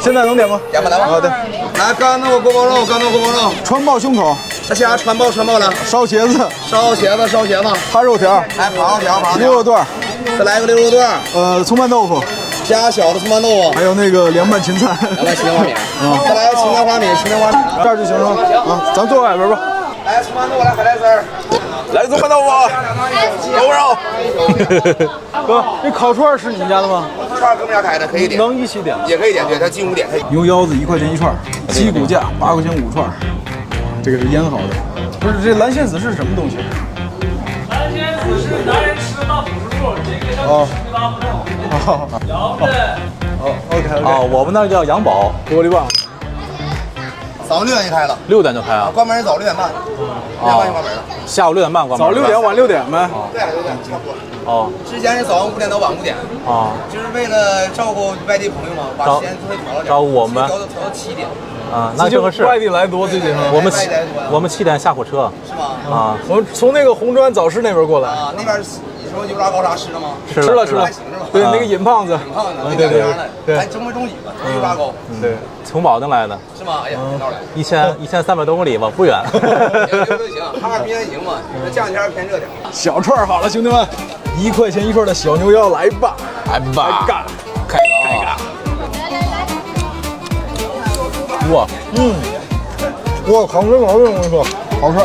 现在能点吗？点吧，来吧。好的。来，干豆锅包肉，干豆锅包肉。川爆胸口，那虾川爆了。烧茄子，烧茄子。扒肉条，来，扒肉条。牛肉段，再来个溜肉段。葱拌豆腐，加小的葱拌豆腐，还有那个凉拌芹菜，凉拌青椒花米。再来青椒花米。这样就行了吗？啊，咱坐外边吧。来葱拌豆腐，来海带丝儿。来个葱拌豆腐，豆腐肉。哥，这烤串是你们家的吗？串哥们家开的，可以点。能一起点？也可以点，对，它进屋点。牛腰子1块钱一串，鸡骨架8块钱5串，这个是腌好的。不是，这蓝仙子是什么东西？蓝仙子是男人吃的大辅食物，这个叫吃的大辅食。羊的。OK。啊，我们那叫羊宝，玻璃棒。早上6点就开了6点就开啊，关门早6点半，6点半就关门了。下午6点半关门。早6点，晚6点呗。对，6点差不多。哦，之前是早上5点到晚5点，就是为了照顾外地朋友嘛，把时间都会调了点。照顾我们调到7点。啊，那正合适。外地来多最近哈。我们7点下火车。是吗？啊，我们从那个红砖早市那边过来。啊，那边你说油炸高沙吃了吗？吃了。对，那个尹胖子。胖子，对，还中规中矩吧，油炸高。对，从保定来的。是吗？哎呀，到来。1300多公里吧，不远。行，哈尔滨还行嘛，这这两天偏热点。小串好了，兄弟们，1块钱一串的小牛腰，来吧，来吧，干，开干！哇，哇，好吃，我跟你说，好吃，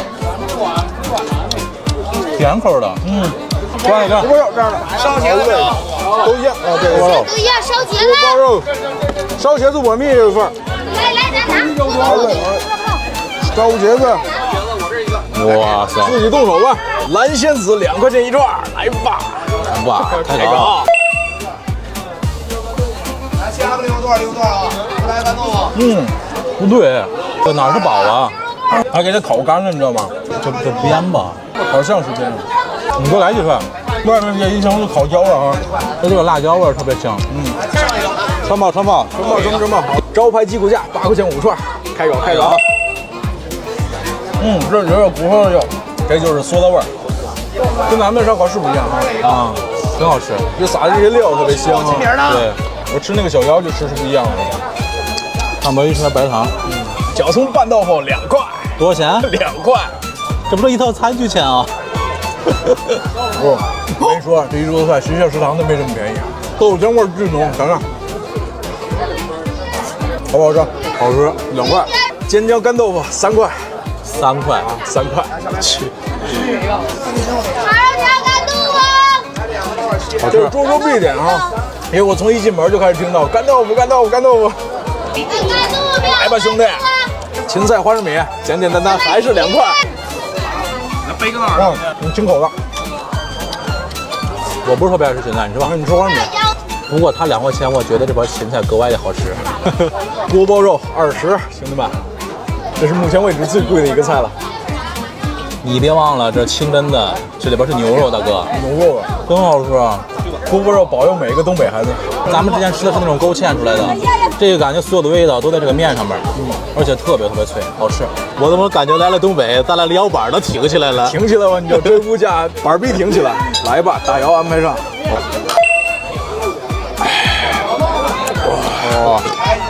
甜口的，过来干，锅肉这样的，烧茄子都一样啊，对，锅肉，都一样，烧茄锅包子。肉，烧茄子我们也有份儿，来，咱拿。烧茄子，哇塞，自己动手吧。蓝仙子2块钱一串，来吧，哇，太高了。来，下个溜段啊，再来干豆腐。不对，这哪是宝啊？还给它烤干了，你知道吗？这边吧，好像是这样。你多来几份。外面这一层是烤焦了啊，它这个辣椒味儿特别香。川宝，什么？招牌鸡骨架8块钱5串，开搞。这有点骨头的肉，这就是嗦的味儿，跟咱们的烧烤是不一样啊，挺好吃，就撒的这些料特别香啊。对，我吃那个小腰就吃是不一样的。上面一圈白糖，小葱拌豆腐2块，多少钱？2块，这不是一套餐具钱啊？不，我跟你说，这一桌子菜学校食堂都没这么便宜，豆浆味儿巨浓，尝尝，好不好吃？好吃，2块。尖椒干豆腐3块，3块啊，3块。去，麻肉条干豆腐。这是桌必点啊，因为我从一进门就开始听到干豆腐。来吧，兄弟，芹菜花生米，简简单单还是2块。来背个哪儿？你清口的。我不是特别爱吃芹菜，你知道吧？你吃花生米。不过它2块钱，我觉得这盘芹菜格外的好吃。锅包肉20，兄弟们，这是目前为止最贵的一个菜了。你别忘了，这清真的，这里边是牛肉，大哥，牛肉啊，真好吃啊！锅包肉保佑每一个东北孩子。咱们之前吃的是那种勾芡出来的，这个感觉所有的味道都在这个面上面，而且特别脆，好吃。我怎么感觉来了东北，咱俩腰板都挺起来了？挺起来吧，你就这物价板壁挺起来。来吧，大窑安排上。哇，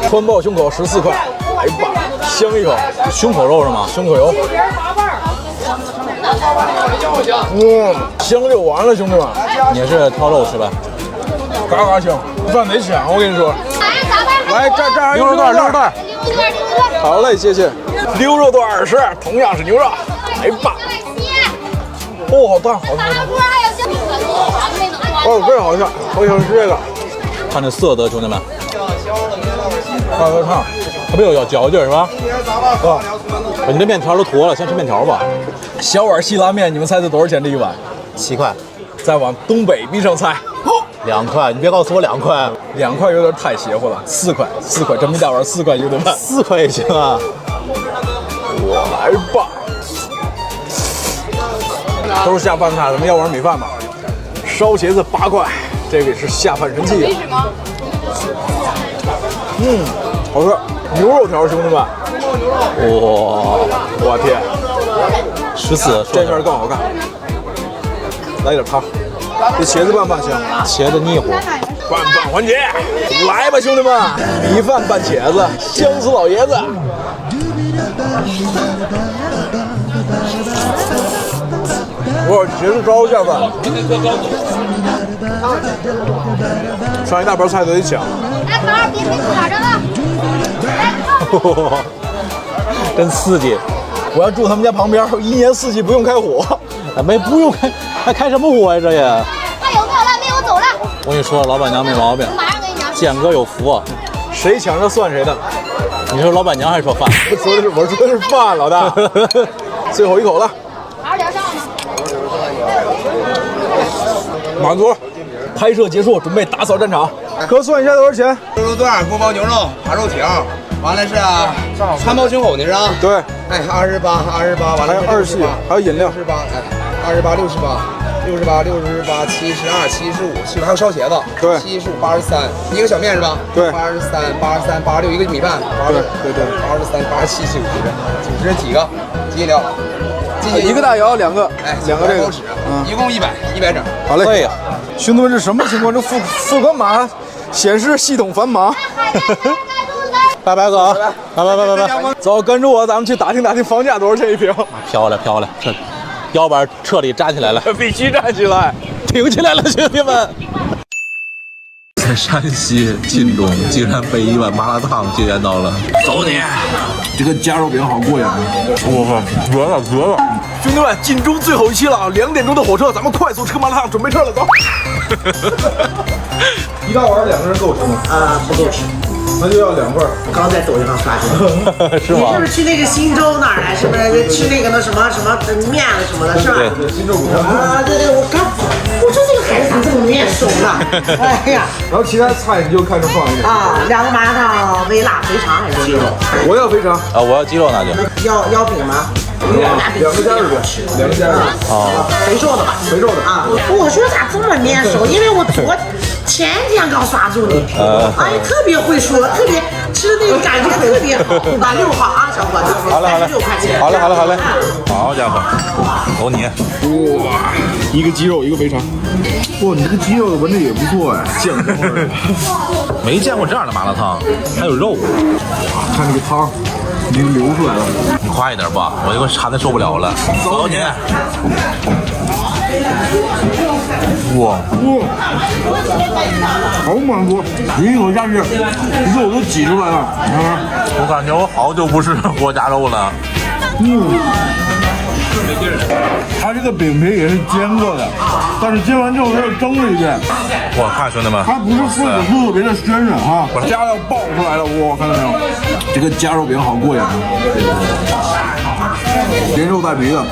川爆胸口14块，来吧，香一口。胸口肉是吗？胸口油。香就完了，兄弟们。你是挑肉吃呗？嘎嘎香，饭得抢，我跟你说。来，这儿还有牛肉段。好嘞，谢谢。溜肉段20，同样是牛肉，来吧。哦，好烫。哦，这好像，我想吃这个。看这色泽，兄弟们。看个烫，特别有嚼劲是吧？啊，你这面条都坨了，先吃面条吧。小碗细拉面，你们猜这多少钱这一碗？7块。再往东北逼上猜，2块。你别告诉我2块，2块有点太邪乎了。4块，这么一大碗4块，兄弟们，4块也行啊。我来吧，都是下饭菜，咱们要碗米饭吧。烧茄子8块，这个是下饭神器啊。好吃。牛肉条，兄弟们。哇，我天，14，这面更好看。来点汤，这茄子拌饭香，茄子腻乎。拌饭环节，来吧，兄弟们！米饭拌茄子，香死老爷子！我茄子招下饭，上一大盘菜都得抢。来，宝儿，别卡着了。来，真刺激！我要住他们家旁边，一年四季不用开火。不用开，还开什么火呀？这也。还有没有了？没有，走了。我跟你说，老板娘没毛病，马上给你拿。建哥有福啊！谁抢着算谁的。你说老板娘还是说饭？我说的是饭，老大。最后一口了。好点上吗？满足。拍摄结束，准备打扫战场。哥，算一下多少钱？猪肉段、锅包牛肉、扒肉条，完了是川包胸口的是吧？对。哎，28，完了还有20，还有饮料。68，哎，28、68、72、75，还有烧茄子。对。75、83，一个小面是吧？对。83、86，一个米饭。对。83、87、90，这几个？几料？一个大窑，两个，哎，两个这个，一共100整。好嘞。兄弟们，这什么情况？这副本码显示系统繁忙。拜拜哥啊！拜。走，跟着我，咱们去打听打听房价多少钱一平。漂亮，这腰板彻底站起来了，必须站起来，挺起来了，兄弟们。在山西晋中，竟然被一碗麻辣烫惊艳到了。走你！这个夹肉饼好过瘾啊！我靠，绝了！兄弟们，晋中最后一期了啊！2点钟的火车，咱们快速吃麻辣烫，准备撤了，走。一大碗2个人够吃吗？啊，不够吃。那就要2份。刚在抖音上刷见，是吗？你是不是去那个新洲那儿来？是不是吃那个什么面了什么的，是吧？对，新洲午餐。啊，对，我说这个孩子怎么这么面熟呢？哎呀！然后其他菜你就看着放一点。啊，2个麻辣烫，微辣肥肠还是鸡肉？我要肥肠。啊，我要鸡肉那就。要饼吗？2个加热饼，2个加热饼。啊，肥瘦的吧？肥瘦的啊。我说咋这么面熟？因为我前天刚刷住你，哎，特别会说，特别吃的那个感觉特别好。6号啊，小伙子，好嘞36块钱。好嘞，好家伙，走你！哇，一个鸡肉，一个肥肠。哇，你这个鸡肉闻着也不错哎，酱香味儿。没见过这样的麻辣烫，还有肉。看这个汤已经流出来了。你快一点吧，我这个馋的受不了了。走你！哇，好满足，一口下去，肉都挤出来了。我感觉我好久不吃锅夹肉了。它这个饼皮也是煎过的，但是煎完之后它又蒸了一遍。我看兄弟们，它不是特别的鲜软哈，夹要爆出来了，哇，看到没有？这个夹肉饼好过瘾啊！连肉带皮的，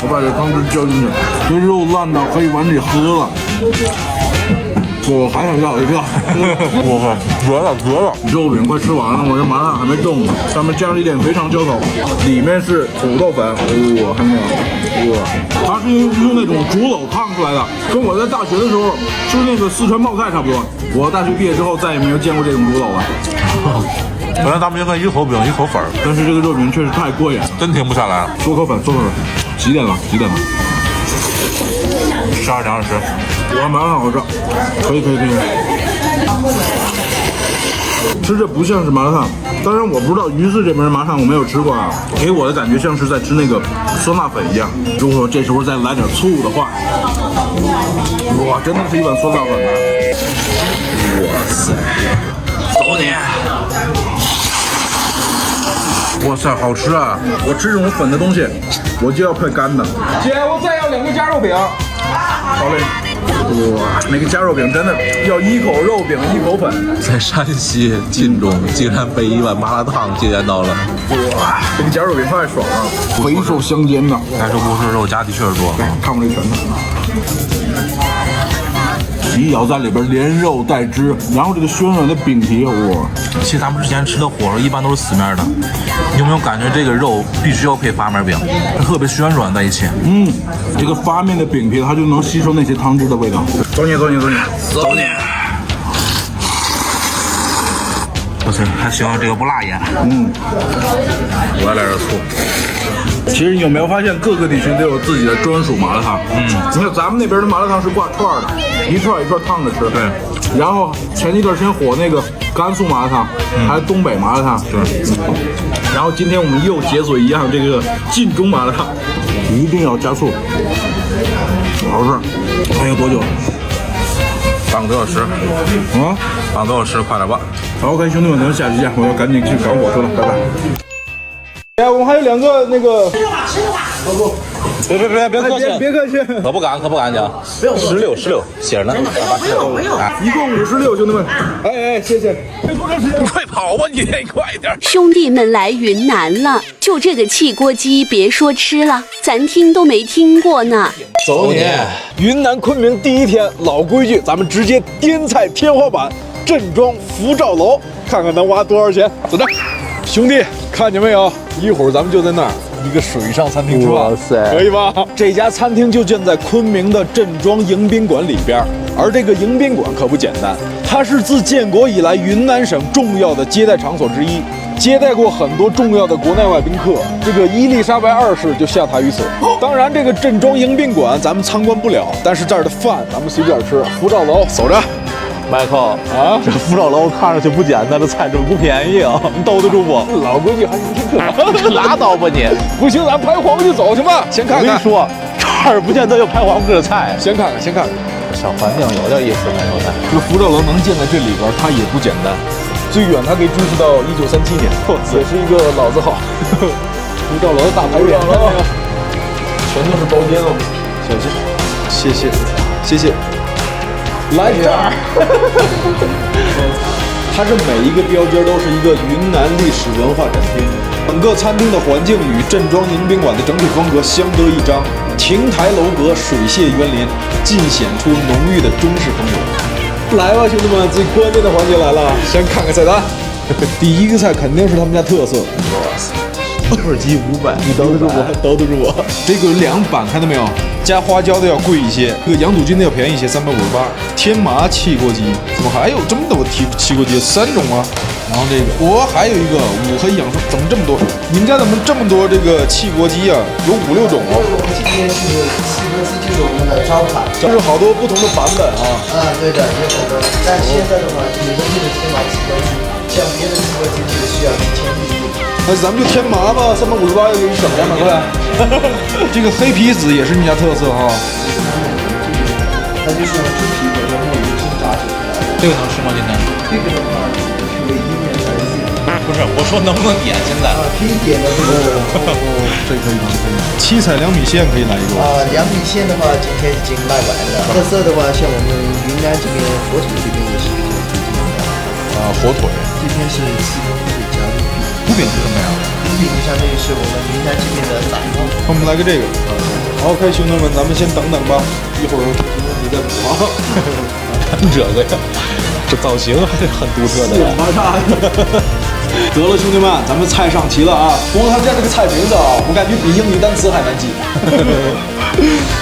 我把这汤汁浇进去，这肉烂到可以往里喝了。我还想要一个，我靠，绝了！肉饼快吃完了，我这麻辣还没动呢，上面加了一点肥肠浇头，里面是土豆粉，哇，看到没有？哇，它是用那种竹篓烫出来的，跟我在大学的时候吃那个四川泡菜差不多。我大学毕业之后再也没有见过这种竹篓了。本来咱们应该一口饼一口粉，但是这个肉饼确实太过瘾了，真停不下来。嗦口粉。几点了？12点20。我麻辣烫好吃，可以。吃着不像是麻辣烫，当然我不知道鱼市这边麻辣烫我没有吃过啊，给我的感觉像是在吃那个酸辣粉一样。如果这时候再来点醋的话，哇，真的是一碗酸辣粉啊！哇塞，走你！哇塞，好吃啊！我吃这种粉的东西，我就要配干的。姐，我再要2个夹肉饼。好嘞。哇，那个夹肉饼真的要一口肉饼一口粉。在山西晋中，竟然被一碗麻辣烫惊艳到了。哇，这个夹肉饼太爽了，肥瘦相间呐。该说不说，肉夹的确实多。来，看我这拳头。一咬在里边，连肉带汁，然后这个暄软的饼皮，哇！其实咱们之前吃的火烧一般都是死面的，你有没有感觉这个肉必须要配发面饼，特别暄软在一起？这个发面的饼皮它就能吸收那些汤汁的味道。走你！不是，还希望这个不辣眼。我要来点醋。其实你有没有发现，各个地区都有自己的专属麻辣烫？你看咱们那边的麻辣烫是挂串的，一串一串烫着吃。对，然后前一段时间火那个甘肃麻辣烫，还有东北麻辣烫，是。然后今天我们又解锁一样这个晋中麻辣烫，一定要加醋，好吃。还有多久？半个多小时。半个多小时，快点吧。好 ，OK， 兄弟们，咱们下期见！我要赶紧去赶火车了，拜拜。哎，我们还有2个那个。别客气，别客气，可不敢讲。16写着呢。不用。一共56，兄弟们。哎，谢谢。快跑吧你，快点！兄弟们来云南了，就这个汽锅鸡，别说吃了，咱听都没听过呢。走你！云南昆明第一天，老规矩，咱们直接滇菜天花板镇庄福照楼，看看能挖多少钱。走着，兄弟，看见没有？一会儿咱们就在那儿一个水上餐厅吃饭，哇塞，可以吧？这家餐厅就建在昆明的镇庄迎宾馆里边，而这个迎宾馆可不简单，它是自建国以来云南省重要的接待场所之一，接待过很多重要的国内外宾客。这个伊丽莎白2世就下榻于此。当然，这个镇庄迎宾馆咱们参观不了，但是这儿的饭咱们随便吃。福照楼，走着。Michael 啊，这福照楼看上去不简单，这菜真不便宜啊！你兜得住不？老规矩还是挺可拉倒吧你！不行，咱拍黄就走行吗？先看看。我跟你说，这儿不见得有拍黄哥菜。先看看。小环境有点意思，没有菜。这个福照楼能建在这里边，它也不简单。最远它可以追溯到1937年，也是一个老字号。福照楼大牌匾，全都是包间哦。小心，谢谢。来这儿，它是每一个标间都是一个云南历史文化展厅。整个餐厅的环境与镇庄迎宾馆的整体风格相得益彰，亭台楼阁、水榭园林，尽显出浓郁的中式风格。来吧，兄弟们，最关键的环节来了，先看看菜单。第一个菜肯定是他们家特色，哇塞，土耳其500，你兜得住不？兜得住我。这个凉板看到没有？加花椒的要贵一些，这个羊肚筋的要便宜一些，358。天麻汽锅鸡，怎么还有这么多汽锅鸡？3种啊。然后这个还有一个五黑养生，怎么这么多？你们家怎么这么多这个汽锅鸡啊？有5、6种哦。今天是汽锅鸡，就是我们的招牌，就是好多不同的版本啊。对的，有很多。但现在的话，有的就是天麻汽锅鸡，像别的汽锅鸡就需要添绿。那咱们就添麻吧，358要给你省200块。这个黑皮子也是你家特色哈。它就是用猪皮和墨鱼精炸出来的。这个能吃吗？今天？这个的话，可以1点3斤。不是，我说能不能点现在？可以点的这个。这可以吗？七彩凉米线可以来一个。凉米线的话，今天已经卖完了。特色的话，像我们云南这边火腿这边也是比较推荐的。火腿。这边是西红柿加猪皮。猪饼是什么呀？猪饼相当于是我们云南这边的仔包。我们来个这个。OK， 兄弟们，咱们先等等吧，一会儿你再补啊。这个呀，这造型还是很独特的呀。得了，兄弟们，咱们菜上齐了啊！不过他家这个菜名字啊，我感觉比英语单词还难记。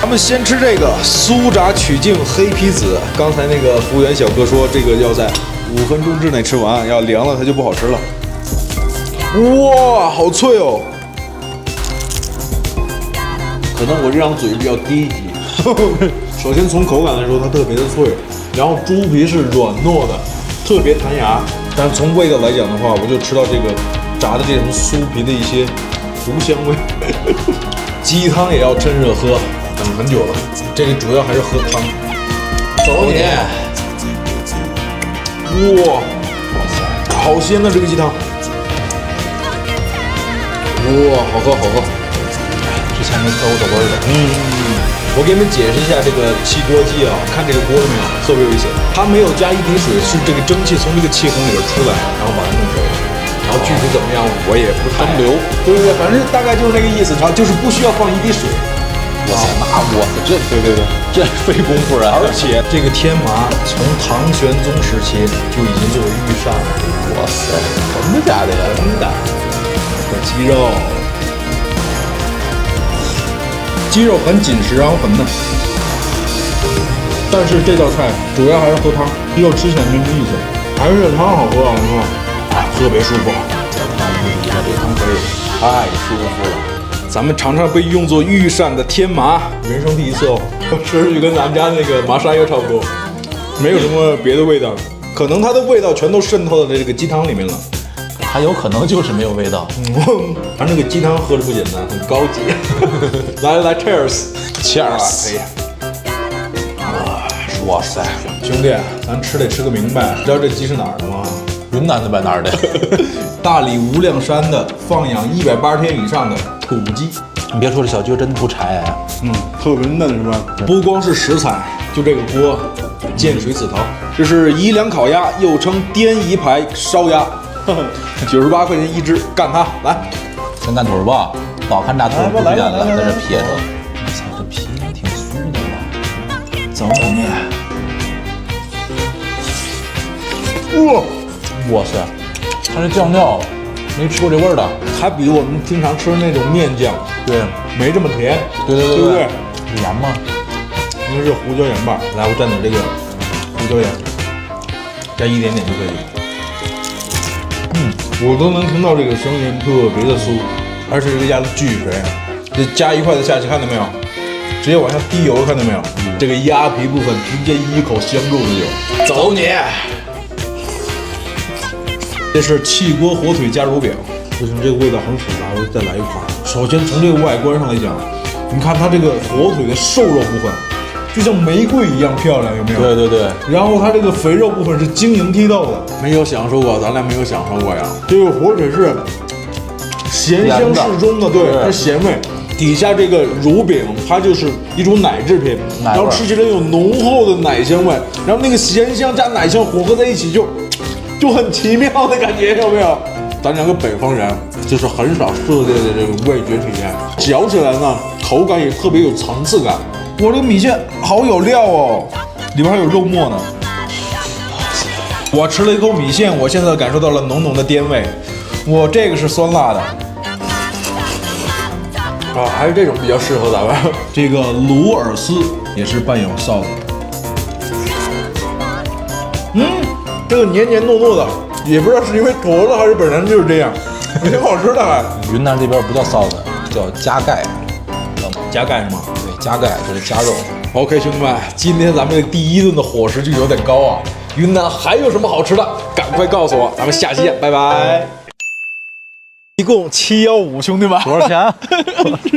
咱们先吃这个酥炸曲靖黑皮子。刚才那个服务员小哥说，这个要在5分钟之内吃完，要凉了它就不好吃了。哇，好脆哦！可能我这张嘴比较低级。首先从口感来说，它特别的脆，然后猪皮是软糯的，特别弹牙。但从味道来讲的话，我就吃到这个炸的这种酥皮的一些糊香味。鸡汤也要趁热喝，等很久了。这个主要还是喝汤。走你！哇，好鲜的这个鸡汤！哇，好喝好喝！之前没喝过这味儿的。我给你们解释一下这个汽锅鸡啊，看这个锅了没有？特别有意思，它没有加一滴水，是这个蒸汽从这个气孔里边出来，然后把它弄熟。然后具体怎么样，我也不太蒸馏。对，反正大概就是那个意思，就是不需要放一滴水。哇塞，那我这这费功夫啊！而且这个天麻从唐玄宗时期就已经作为御膳了。哇塞，真的假的呀？真的。这鸡肉。鸡肉很紧实，然后很嫩，但是这道菜主要还是喝汤，鸡肉吃起来没什么意思，还是这汤好喝啊！你看，特别舒服，这汤可以，太舒服了。咱们尝尝被用作御膳的天麻，人生第一次哦，吃上去跟咱们家那个麻山药差不多。没有什么别的味道，可能它的味道全都渗透到这个鸡汤里面了。还有可能就是没有味道。它那个鸡汤喝着不简单，很高级。来 ，Cheers！ 可以。哇塞，兄弟，咱得吃个明白。知道这鸡是哪儿的吗？云南的呗，哪儿的？大理无量山的放养180天以上的土鸡。你别说，这小鸡真不柴，特别嫩是吧？不光是食材，就这个锅，涧水紫桃，这是宜良烤鸭，又称滇宜牌烧鸭，98块钱一只，干它！来，先干腿吧，老看大腿不时间了，在这撇着。操，这皮挺酥的吧？走你！哇塞，它这酱料没吃过这味儿的，它比我们经常吃的那种面酱，对，没这么甜，对对不对？盐吗？应该是胡椒盐吧。来，我蘸点这个胡椒盐，加一点点就可以。我都能听到这个声音，特别的酥，而且这个鸭子巨肥，这夹一筷子下去，看到没有？直接往下滴油，看到没有？这个鸭皮部分直接一口香入的油，走你！这是汽锅火腿加乳饼，不行，这个味道很复杂，我再来一块。首先从这个外观上来讲，你看它这个火腿的瘦肉部分，就像玫瑰一样漂亮，有没有？对对对。然后它这个肥肉部分是晶莹剔透的，没有享受过，咱俩没有享受过呀。这个火腿是咸香适中的，对，它咸味。底下这个乳饼，它就是一种奶制品，然后吃起来有浓厚的奶香味，然后那个咸香加奶香混合在一起就很奇妙的感觉，有没有？咱两个北方人就是很少涉猎的这个味觉体验，嚼起来呢，口感也特别有层次感。我这个米线好有料哦，里边还有肉末呢。我吃了一口米线，我现在感受到了浓浓的滇味。我这个是酸辣的。还是这种比较适合咱们。这个鲁尔丝也是伴有臊的。这个黏黏糯糯的，也不知道是因为坨了还是本身就是这样，挺好吃的还。云南这边不叫臊子，叫加盖，知道吗？加盖是吗？对，加盖就是加肉。OK， 兄弟们，今天咱们的第一顿的伙食就有点高啊。云南还有什么好吃的？赶快告诉我，咱们下期见，拜拜。一共715，兄弟们，多少钱？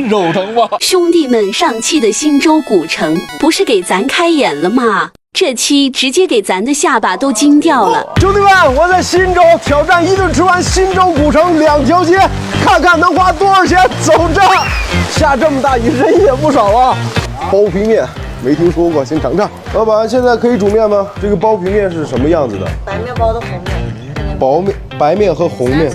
肉疼吗？兄弟们，上期的新州古城不是给咱开眼了吗？这期直接给咱的下巴都惊掉了。兄弟们，我在新州挑战一顿吃完新州古城2条街，看看能花多少钱。走着，下这么大雨，人也不少啊。包皮面没听说过，先尝尝。老板，现在可以煮面吗？这个包皮面是什么样子的？白面包的红面，薄面、白面和红面。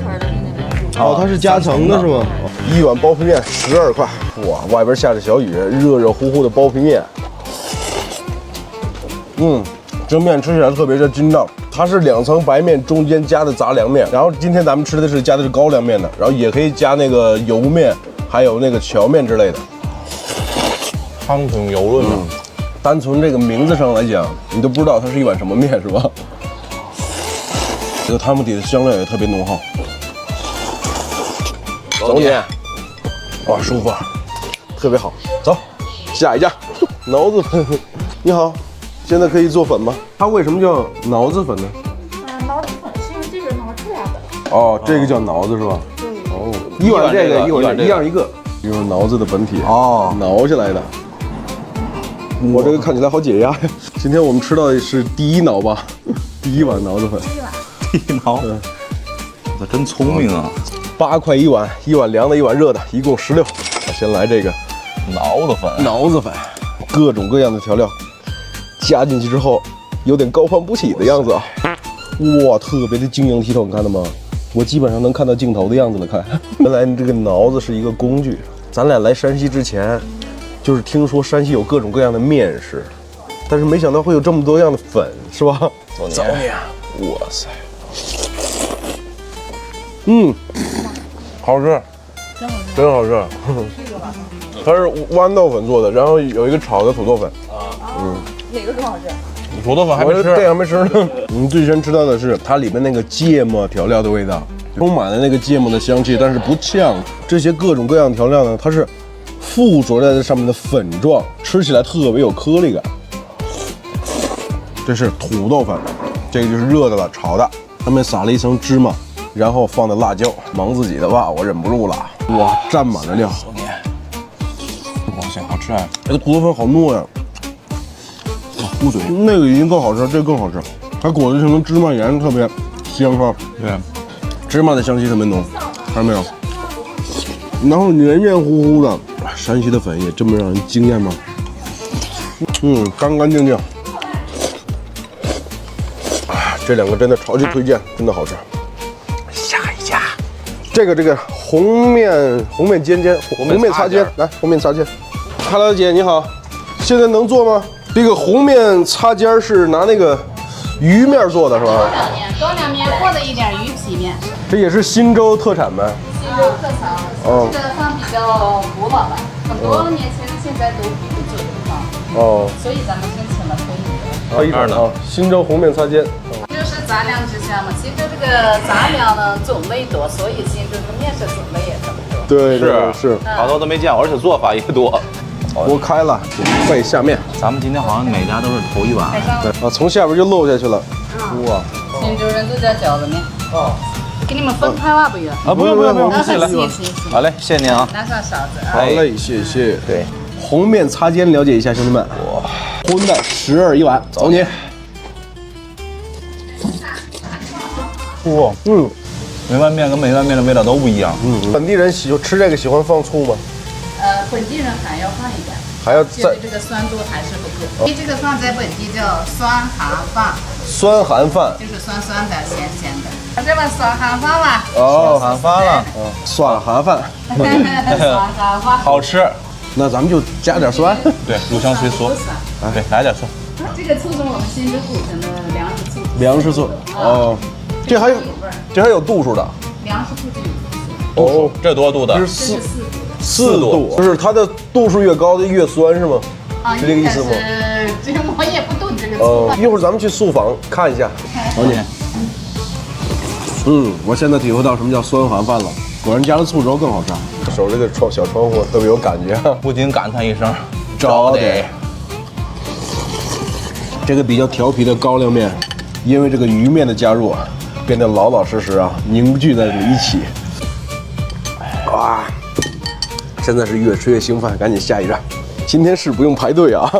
哦，它是加层的是吗？一碗包皮面12块，哇，外边下着小雨，热热乎乎的包皮面。这面吃起来特别的筋道，它是2层白面，中间加的杂粮面。然后今天咱们吃的是加的是高粱面的，然后也可以加那个油面，还有那个荞面之类的。汤挺油润的，单从这个名字上来讲，你都不知道它是一碗什么面是吧？这个汤底的香料也特别浓厚。走你！哇，舒服，特别好。走，下一家，挠子粉。你好，现在可以做粉吗？它为什么叫挠子粉呢？挠子粉是用这个挠出来的。哦，这个叫挠子是吧？对。哦，一碗这个，一碗一样一个，用挠子的本体哦，挠下来的。我这个看起来好解压呀。今天我们吃到的是第一挠吧，第一碗挠子粉。第一挠，他真聪明啊！8块一碗，一碗凉的，一碗热的，一共16。我先来这个挠子粉，挠子粉，各种各样的调料加进去之后，有点高攀不起的样子啊！哇，特别的晶莹剔透，你看到吗？我基本上能看到镜头的样子了。看，原来这个挠子是一个工具。咱俩来山西之前，就是听说山西有各种各样的面食，但是没想到会有这么多样的粉，是吧？走你！哇塞！好吃，真好吃。它是豌豆粉做的，然后有一个炒的土豆粉。哪个更好吃？土豆粉还没吃，这还没吃呢。我们最先吃到的是它里面那个芥末调料的味道，充满了那个芥末的香气，但是不呛。这些各种各样的调料呢，它是附着在这上面的粉状，吃起来特别有颗粒感。这是土豆粉，这个就是热的了，炒的，上面撒了一层芝麻，然后放的辣椒，忙自己的吧，我忍不住了，哇，蘸满了料。哇塞，好吃啊！这个土豆粉好糯呀，糊嘴。那个已经够好吃，这个更好吃，它裹了一层芝麻盐，特别香哈。对，芝麻的香气特别浓，看到没有？然后黏黏糊糊的，山西的粉也这么让人惊艳吗？干干净净。这两个真的超级推荐，真的好吃。下一家，这个红面尖尖，红面擦尖，来红面擦尖。Hello 姐你好，现在能做吗？这个红面擦尖是拿那个鱼面做的是吧？高粱面或者一点鱼皮面。这也是忻州特产呗？忻州特产，这个饭比较古老了，很多年轻人现在都不会做这个饭。哦，所以咱们申请了可以。可以的啊，忻州红面擦尖。就是杂粮之乡嘛，忻州这个杂粮呢种类多，所以忻州的面食种类也这么多。对，是，好多都没见过，而且做法也多。锅开了，准备下面。咱们今天好像每家都是头一碗。对啊，从下边就漏下去了。哇，忻州人都叫饺子面。哦，给你们分开吧，不用。啊，不用，拿上行。好嘞，谢谢您啊。拿上勺子啊。好嘞，谢谢。对，红面擦尖，了解一下，兄弟们。哇，荤的12一碗，走你。哇，梅碗面跟梅碗面的味道都不一样。本地人吃这个喜欢放醋吗？本地人还要放一点，还要觉得这个酸度还是不够。这个饭在本地叫酸寒饭，酸寒饭就是酸酸的、咸咸的。这碗酸寒饭吧。哦，寒饭了，酸寒饭，酸寒饭好吃。那咱们就加点酸。对，入乡随俗。对，来点酸。这个醋是我们忻州古城的粮食醋。粮食醋哦，这还有度数的。粮食醋就有度数。哦，这多度的？这是4度，就是它的度数越高的越酸是吗？啊，是这个意思吗？这个我也不懂这个醋。一会儿咱们去素坊看一下。好姐。我现在体会到什么叫酸寒饭了，果然加了醋之后更好吃。手这个小窗户特别有感觉，不禁感叹一声：找得。这个比较调皮的高粱面，因为这个鱼面的加入，变得老老实实啊，凝聚在了一起。哇！现在是越吃越兴奋，赶紧下一站。今天是不用排队啊。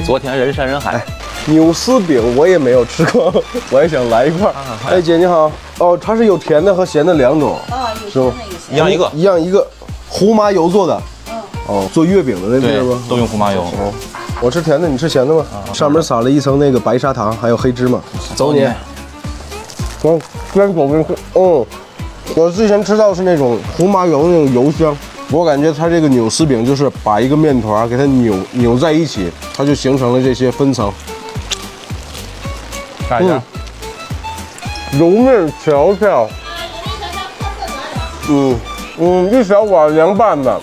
昨天人山人海。扭丝饼我也没有吃过，我也想来一块。哎，姐你好。哦，它是有甜的和咸的两种。是吗？一样一个，胡麻油做的。哦，做月饼的那个是吗？都用胡麻油。我吃甜的，你吃咸的吗？上面撒了一层那个白砂糖，还有黑芝麻。走你。边走边吃。我之前吃到是那种胡麻油那种油香。我感觉它这个扭丝饼就是把一个面团给它扭在一起，它就形成了这些分层。看一下，揉面条条，一小碗凉拌的。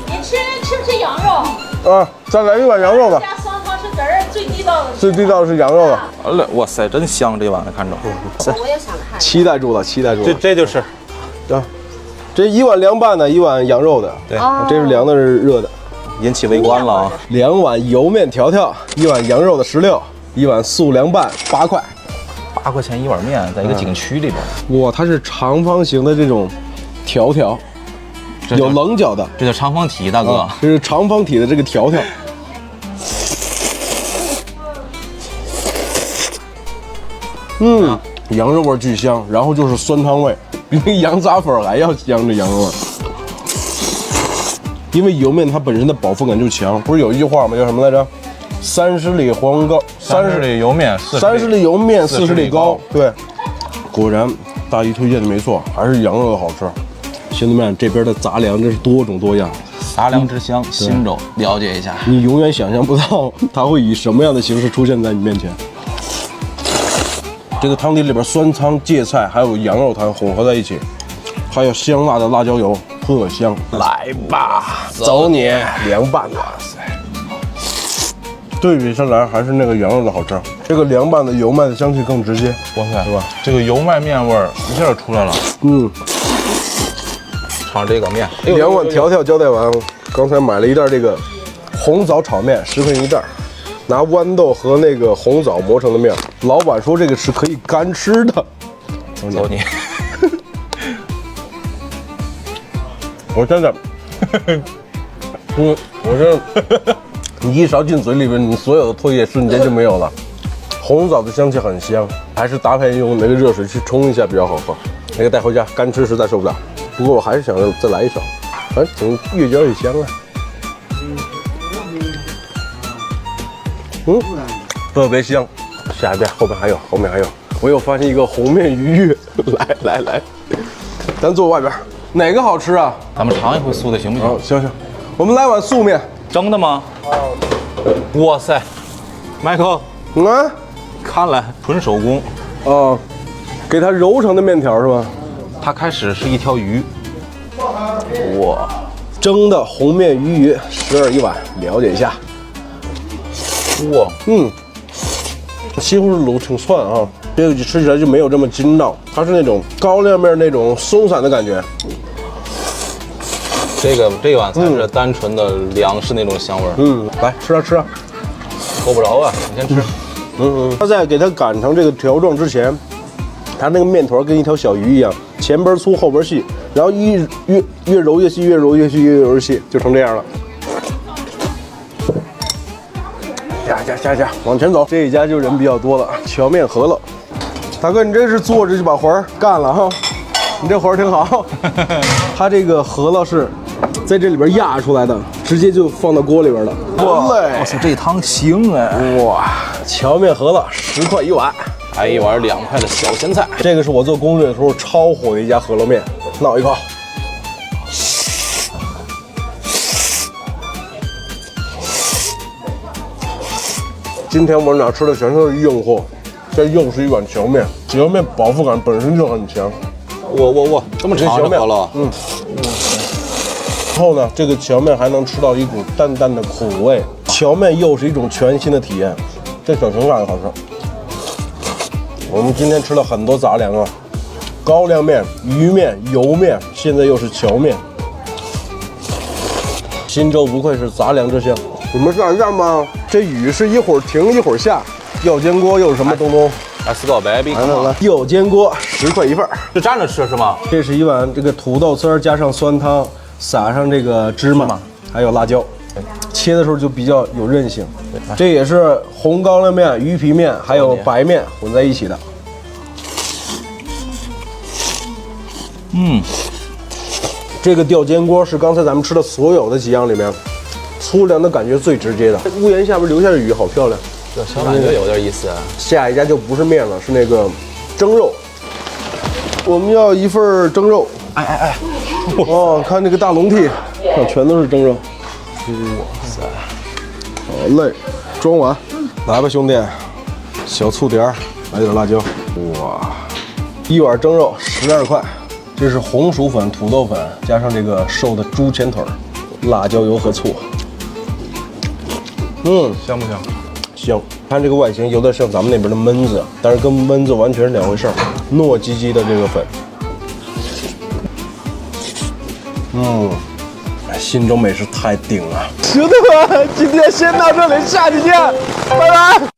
你吃不吃羊肉？啊，再来一碗羊肉吧。加酸汤是嘚儿最地道的。最地道的是羊肉了。好嘞，哇塞，真香这碗看着。我也想看。期待住了。这就是，啊，这一碗凉拌的，一碗羊肉的。对，这是凉的，是热的。引起围观了啊！2碗油面条条，一碗羊肉的16，一碗素凉拌8块。8块钱一碗面，在一个景区里边。哇，它是长方形的这种条条，有棱角的，这叫长方体，大哥。这是长方体的这个条条。羊肉味巨香，然后就是酸汤味，比那个羊杂粉还要香。这羊肉味，因为油面它本身的饱腹感就强，不是有一句话吗？叫什么来着？30里黄膏，30里油面，30里油面，40里膏。对，果然大姨推荐的没错，还是羊肉的好吃。兄弟们，这边的杂粮真是多种多样，杂粮之乡忻州，了解一下。你永远想象不到它会以什么样的形式出现在你面前。这个汤底里边酸汤、芥菜还有羊肉汤混合在一起，还有香辣的辣椒油，特香。来吧，走你！凉拌的，哇塞！对比下来还是那个羊肉的好吃，这个凉拌的油麦的香气更直接。哇塞，是吧？这个油麦面味儿一下就出来了。尝这个面，2碗条条交代完，刚才买了一袋这个红枣炒面，10块钱一袋。拿豌豆和那个红枣磨成的面。老板说这个是可以干吃的。走你！我真的，我是你一勺进嘴里边，你所有的唾液瞬间就没有了。红枣的香气很香，还是搭配用那个热水去冲一下比较好喝。那个带回家干吃实在受不了。不过我还是想再来一勺，反正挺越嚼越香啊。特别香。下一遍，后面还有，后面还有。我又发现一个红面鱼，来，咱坐外边，哪个好吃啊？咱们尝一回素的行不行？行，我们来碗素面，蒸的吗？哇塞，迈克，看来纯手工。哦，给它揉成的面条是吧？它开始是一条鱼，哇，蒸的红面鱼12一碗，了解一下。哇，西红柿卤挺窜啊，这个吃起来就没有这么筋道，它是那种高粱面那种松散的感觉。这碗才是单纯的粮食那种香味儿。来吃啊，够不着啊，你先吃。它在给它擀成这个条状之前，它那个面团跟一条小鱼一样，前边粗后边细，然后越揉越细，越揉越细，越揉越细，就成这样了。下，往前走。这一家就人比较多了，荞面饸饹。大哥，你这是坐着就把活儿干了哈？你这活儿挺好。它这个饸饹是在这里边压出来的，直接就放到锅里边了。哇塞，这汤行哎！哇，荞面饸饹10块一碗，还一碗2块的小咸菜。这个是我做攻略的时候超火的一家饸饹面，闹一口。今天我们俩吃的全都是硬货，这又是一碗荞面，荞面饱腹感本身就很强。哇，这么长的饸饹。然后呢，这个荞面还能吃到一股淡淡的苦味，荞面又是一种全新的体验，这小熊感好吃。我们今天吃了很多杂粮啊，高粱面、鱼面、油面，现在又是荞面。忻州不愧是杂粮之乡。你们算一下吗？这雨是一会儿停一会儿下，药煎锅又是什么东东？4个白饼。来，药煎锅10块一份，就蘸着吃是吗？这是一碗这个土豆丝儿加上酸汤，撒上这个芝麻，还有辣椒，切的时候就比较有韧性。这也是红高粱面、鱼皮面还有白面混在一起的。这个吊煎锅是刚才咱们吃的所有的几样里面粗粮的感觉最直接的。屋檐下边流下的雨好漂亮，这小感觉有点意思。下一家就不是面了，是那个蒸肉。我们要一份蒸肉。哎，哦，看这个大笼屉，全都是蒸肉。哇塞，好嘞，装完，来吧兄弟，小醋碟儿，来点辣椒。哇，一碗蒸肉12块，这是红薯粉、土豆粉加上这个瘦的猪前腿，辣椒油和醋。香不香？香，看这个外形有点像咱们那边的焖子，但是跟焖子完全是两回事儿。糯叽叽的这个粉，忻州美食太顶了。兄弟们，今天先到这里，下期见，拜拜。